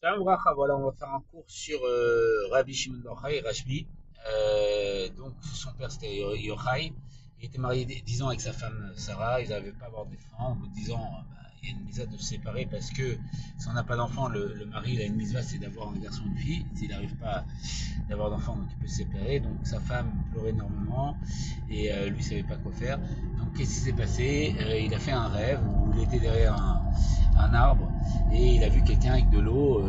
Salam Bracha, voilà, on va faire un cours sur Rabbi Shimon Bar Yochai, Rashbi. Donc, son père c'était Yochai. Il était marié 10 ans avec sa femme Sarah. Ils n'arrivaient pas à avoir d'enfants. Au bout de 10 ans, il y a une mise de se séparer parce que si on n'a pas d'enfant, le mari il a une mise c'est d'avoir un garçon et une fille. S'il n'arrive pas d'avoir d'enfant, donc il peut se séparer. Donc, sa femme pleurait énormément et lui ne savait pas quoi faire. Donc, qu'est-ce qui s'est passé? Il a fait un rêve où il était derrière un arbre et il a vu quelqu'un avec de l'eau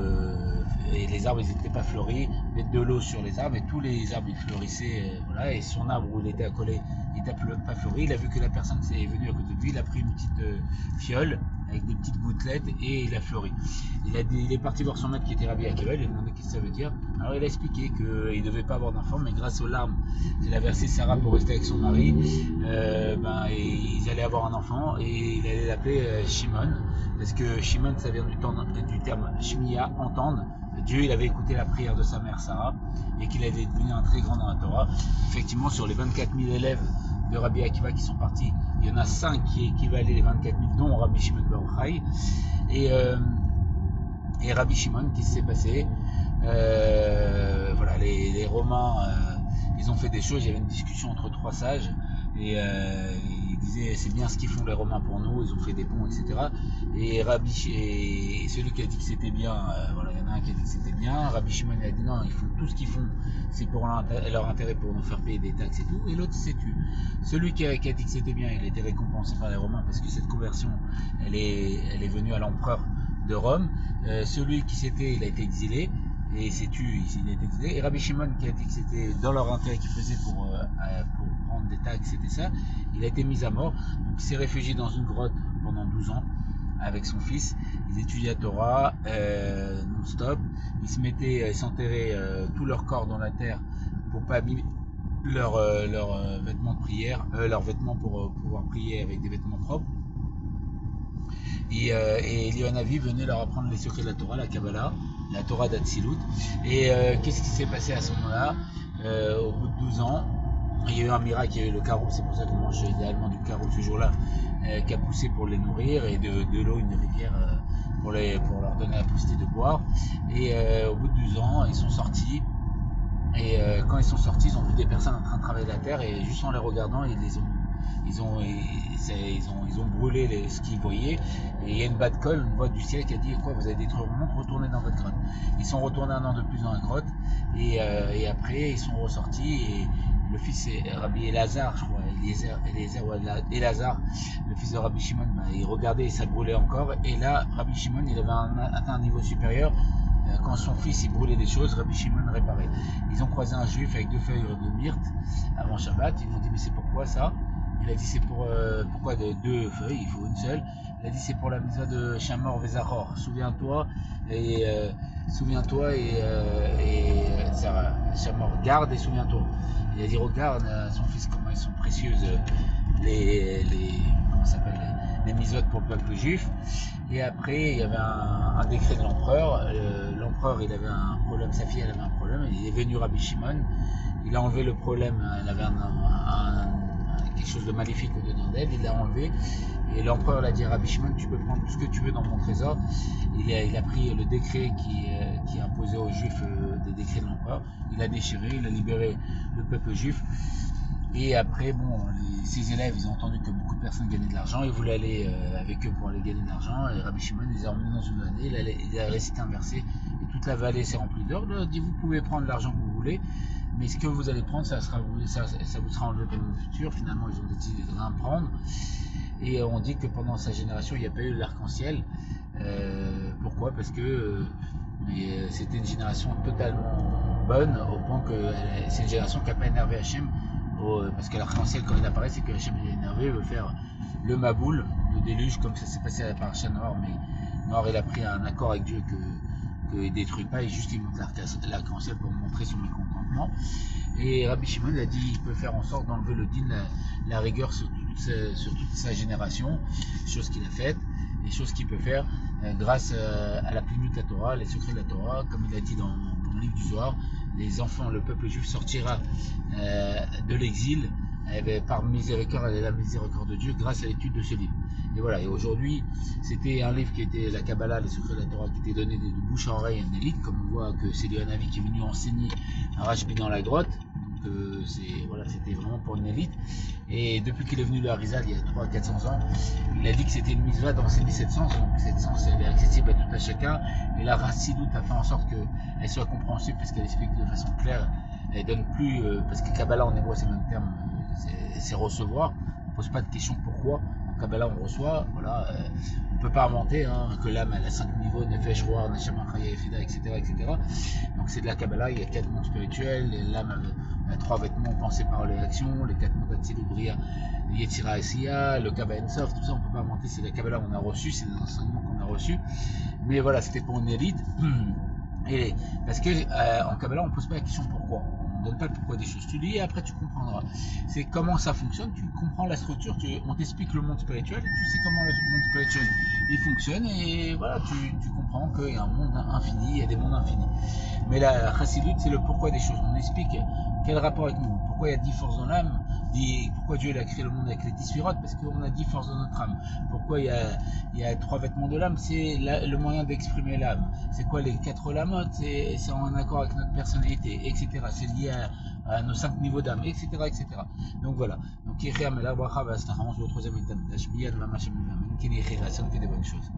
et les arbres ils n'étaient pas fleuris, mettre de l'eau sur les arbres et tous les arbres ils fleurissaient, voilà, et son arbre où il était accolé il n'était pas fleuri. Il a vu que la personne est venue à côté de lui, il a pris une petite fiole avec des petites gouttelettes et il a fleuri. Il est parti voir son maître qui était Rabbi Akiva, il lui a demandé qu'est-ce que ça veut dire. Alors il a expliqué qu'il ne devait pas avoir d'enfant, mais grâce aux larmes qu'il a versé Sarah pour rester avec son mari, ils allaient avoir un enfant et il allait l'appeler Shimon, parce que Shimon ça vient du terme Shmiya, entendre. Dieu il avait écouté la prière de sa mère Sarah et qu'il allait devenir un très grand dans la Torah. Effectivement, sur les 24 000 élèves de Rabbi Akiva qui sont partis, il y en a 5 qui équivalaient les 24 000, dont Rabbi Shimon Bar Yochai. Et, euh, et Rabbi Shimon, qu'est-ce qui s'est passé? Voilà, les Romains, ils ont fait des choses. Il y avait une discussion entre trois sages et ils disaient c'est bien ce qu'ils font les Romains pour nous. Ils ont fait des ponts, etc. Et celui qui a dit que c'était bien, voilà, il y en a un qui a dit que c'était bien. Rabbi Shimon a dit non, ils font tout ce qu'ils font, c'est pour leur intérêt pour nous faire payer des taxes et tout. Et l'autre s'est tué. Celui qui a dit que c'était bien, il a été récompensé par les Romains parce que cette conversion, elle est venue à l'empereur de Rome. Celui qui s'était, il a été exilé et s'est tué, il a été exilé. Et Rabbi Shimon qui a dit que c'était dans leur intérêt qu'ils faisaient pour prendre des taxes, c'était ça, il a été mis à mort. Donc il s'est réfugié dans une grotte pendant 12 ans avec son fils. Ils étudiaient la Torah non-stop. Ils s'enterraient tout leur corps dans la terre pour pas abîmer leurs vêtements de prière, leurs vêtements pour pouvoir prier avec des vêtements propres. Et Elianavi venait leur apprendre les secrets de la Kabbalah, la Torah d'Atsilut. Et qu'est-ce qui s'est passé à ce moment-là? Au bout de 12 ans, il y a eu un miracle, il y a eu le caroub, c'est pour ça qu'on mange idéalement du caroub ce jour-là, qui a poussé pour les nourrir, et de l'eau, une rivière pour leur donner la possibilité de boire. Et au bout de 12 ans, ils sont sortis. Et quand ils sont sortis, ils ont vu des personnes en train de travailler la terre et juste en les regardant, ils ont brûlé ce qu'ils voyaient. Et il y a une bas de colle, une voix du ciel qui a dit quoi, vous avez détruit le monde, retournez dans votre grotte. Ils sont retournés un an de plus dans la grotte et après ils sont ressortis et le fils c'est Rabbi Elazar, je crois, Eliezer ou Elazar, le fils de Rabbi Shimon, il regardait et ça brûlait encore. Et là, Rabbi Shimon, il avait atteint un niveau supérieur. Quand son fils il brûlait des choses, Rabbi Shimon réparait. Ils ont croisé un juif avec 2 feuilles de myrte avant Shabbat. Ils m'ont dit mais c'est pourquoi ça? Il a dit c'est pourquoi de 2 feuilles, il faut une seule. Il a dit c'est pour la mitzvah de Shamor Vezachor. Souviens-toi et Shamor, garde et souviens-toi. Il a dit regarde son fils comment ils sont précieuses comment s'appelle les mitzvot pour le peuple juif. Et après, il y avait un décret de l'empereur. L'empereur, il avait un problème, sa fille, elle avait un problème. Il est venu Rabbi Shimon. Il a enlevé le problème. Il avait quelque chose de maléfique au-dedans d'elle. Il l'a enlevé. Et l'empereur a dit à Rabbi Shimon, tu peux prendre tout ce que tu veux dans mon trésor. Il a pris le décret qui imposait aux juifs des décrets de l'empereur. Il a déchiré, il a libéré le peuple juif. Et après, bon, ses élèves, ils ont entendu que beaucoup de personnes gagnaient de l'argent. Ils voulaient aller avec eux pour aller gagner de l'argent. Et Rabbi Shimon les a emmenés dans une vallée. Il a récité un verset. Et toute la vallée s'est remplie d'or. Il a dit, vous pouvez prendre l'argent que vous voulez. Mais ce que vous allez prendre, ça vous sera enlevé pendant le futur. Finalement, ils ont décidé de rien prendre. Et on dit que pendant sa génération, il n'y a pas eu l'arc-en-ciel. Pourquoi? Parce que c'était une génération totalement bonne, au point que c'est une génération qui n'a pas énervé Hachem. Parce que l'arc-en-ciel, quand il apparaît, c'est que Hachem est énervé, il veut faire le Maboul, le déluge, comme ça s'est passé à la paracha Noir. Mais Noir, il a pris un accord avec Dieu qu'il ne détruit pas, et juste il monte l'arc-en-ciel pour montrer son mécontentement. Et Rabbi Shimon a dit il peut faire en sorte d'enlever le din, la rigueur sur toute sa génération, chose qu'il a faite, et choses qu'il peut faire grâce à la plénitude de la Torah, les secrets de la Torah, comme il a dit dans le livre du Zohar. Les enfants, le peuple juif sortira de l'exil par miséricorde, elle est la miséricorde de Dieu grâce à l'étude de ce livre. Et voilà, et aujourd'hui, c'était un livre qui était la Kabbalah, les secrets de la Torah, qui était donné de bouche à oreille à une élite, comme on voit que c'est le Hanavi qui est venu enseigner à Rashbi dans la grotte. Donc voilà, c'était vraiment pour une élite. Et depuis qu'il est venu le Harizal, il y a 300-400 ans, il a dit que c'était une mitzvah d'enseigner cette sens, donc cette sens elle est accessible à tout à chacun. Et la Rassidoute a fait en sorte qu'elle soit compréhensible, parce qu'elle explique de façon claire. Elle donne plus, parce que Kabbalah en hébreu c'est le même terme, c'est recevoir. On ne pose pas de question pourquoi. En Kabbalah on reçoit, voilà, on ne peut pas inventer que l'âme elle a 5 niveaux, Nefesh, Roar, Neshama, Chaya, Efida, etc., etc. Donc c'est de la Kabbalah, il y a 4 mondes spirituels, l'âme a 3 vêtements, pensée, parole et action, les 4 mondes d'Atsilut, Bria, Yetzira et Siya, le Kabbalah Ensof, tout ça on ne peut pas inventer, c'est la Kabbalah qu'on a reçu, c'est des enseignements qu'on a reçus. Mais voilà, c'était pour une élite. Et parce que en Kabbalah on ne pose pas la question pourquoi, on ne donne pas le pourquoi des choses, tu lis et après tu comprendras. C'est comment ça fonctionne, tu comprends la structure, on t'explique le monde spirituel, tu sais comment le monde spirituel il fonctionne, et voilà, tu comprends qu'il y a un monde infini, il y a des mondes infinis. Mais la Chassidut c'est le pourquoi des choses, on explique quel rapport avec nous, pourquoi il y a 10 forces dans l'âme, pourquoi Dieu a créé le monde avec les 10 sphirotes, parce qu'on a 10 forces dans notre âme. Pourquoi il y a 3 vêtements de l'âme, c'est le moyen d'exprimer l'âme. C'est quoi les 4 lamotes, c'est en accord avec notre personnalité, etc. C'est lié à nos 5 niveaux d'âme, etc., etc. Donc voilà. Donc, on se retrouve au troisième étage. Ça nous fait des bonnes choses.